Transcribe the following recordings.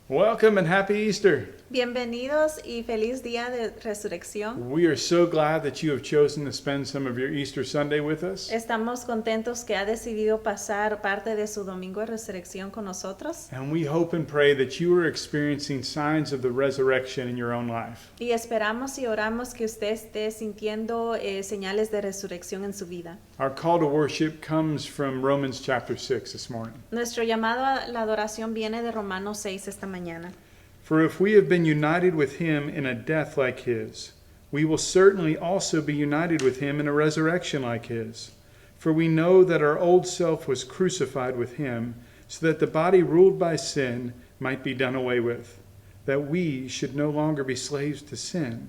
Welcome and happy Easter. Bienvenidos y feliz día de resurrección. We are so glad that you have chosen to spend some of your Easter Sunday with us. Estamos contentos que ha decidido pasar parte de su domingo de resurrección con nosotros. And we hope and pray that you are experiencing signs of the resurrection in your own life. Y esperamos y oramos que usted esté sintiendo señales de resurrección en su vida. Our call to worship comes from Romans chapter 6 this morning. Nuestro llamado a la adoración viene de Romanos 6 esta mañana. For if we have been united with him in a death like his, we will certainly also be united with him in a resurrection like his. For we know that our old self was crucified with him, so that the body ruled by sin might be done away with, that we should no longer be slaves to sin,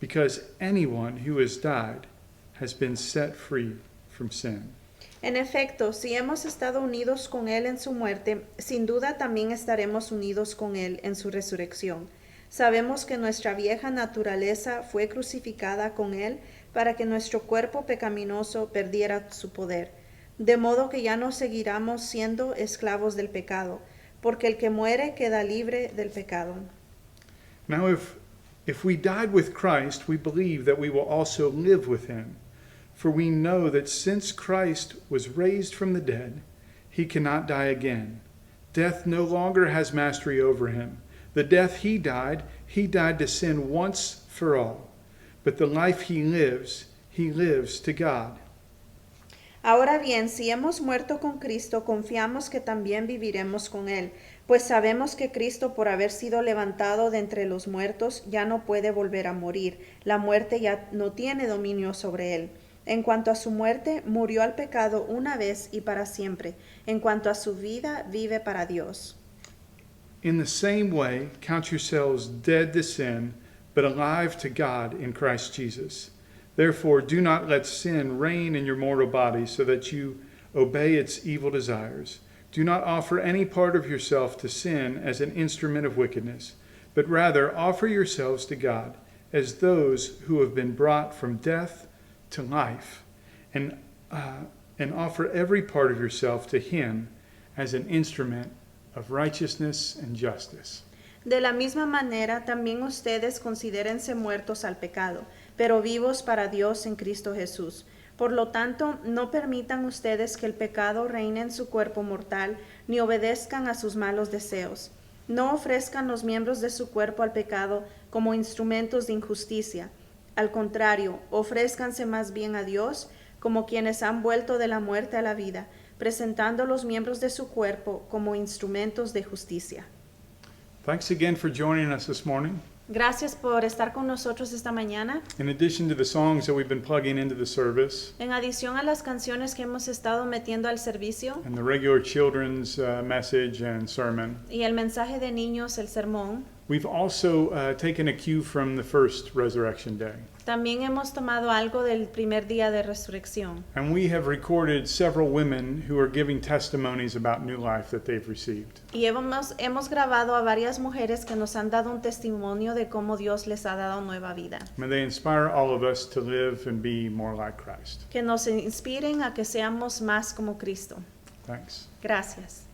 because anyone who has died has been set free from sin. En efecto, si hemos estado unidos con Él en su muerte, sin duda también estaremos unidos con Él en su resurrección. Sabemos que nuestra vieja naturaleza fue crucificada con Él para que nuestro cuerpo pecaminoso perdiera su poder. De modo que ya no seguiremos siendo esclavos del pecado, porque el que muere queda libre del pecado. Now if we died with Christ, we believe that we will also live with him. For we know that since Christ was raised from the dead, he cannot die again. Death no longer has mastery over him. The death he died to sin once for all. But the life he lives to God. Ahora bien, si hemos muerto con Cristo, confiamos que también viviremos con Él, pues sabemos que Cristo, por haber sido levantado de entre los muertos, ya no puede volver a morir. La muerte ya no tiene dominio sobre Él. En cuanto a su muerte, murió al pecado una vez y para siempre. En cuanto a su vida, vive para Dios. In the same way, count yourselves dead to sin, but alive to God in Christ Jesus. Therefore, do not let sin reign in your mortal body so that you obey its evil desires. Do not offer any part of yourself to sin as an instrument of wickedness, but rather offer yourselves to God as those who have been brought from death to life, and offer every part of yourself to him as an instrument of righteousness and justice. De la misma manera, también ustedes considérense muertos al pecado, pero vivos para Dios en Cristo Jesús. Por lo tanto, no permitan ustedes que el pecado reine en su cuerpo mortal, ni obedezcan a sus malos deseos. No ofrezcan los miembros de su cuerpo al pecado como instrumentos de injusticia. Al contrario, ofrézcanse más bien a Dios como quienes han vuelto de la muerte a la vida, presentando los miembros de su cuerpo como instrumentos de justicia. Thanks again for joining us this morning. Gracias por estar con nosotros esta mañana. In addition to the songs that we've been plugging into the service En adición a las canciones que hemos estado metiendo al servicio and the regular children's message and sermon, y el mensaje de niños, el sermón, we've also taken a cue from the first resurrection day. también hemos tomado algo del primer día de resurrección. And we have recorded several women who are giving testimonies about new life that they've received. Y hemos grabado a varias mujeres que nos han dado un testimonio de cómo Dios les ha dado nueva vida. May they inspire all of us to live and be more like Christ. Que nos inspiren a que seamos más como Cristo. Thanks. Gracias.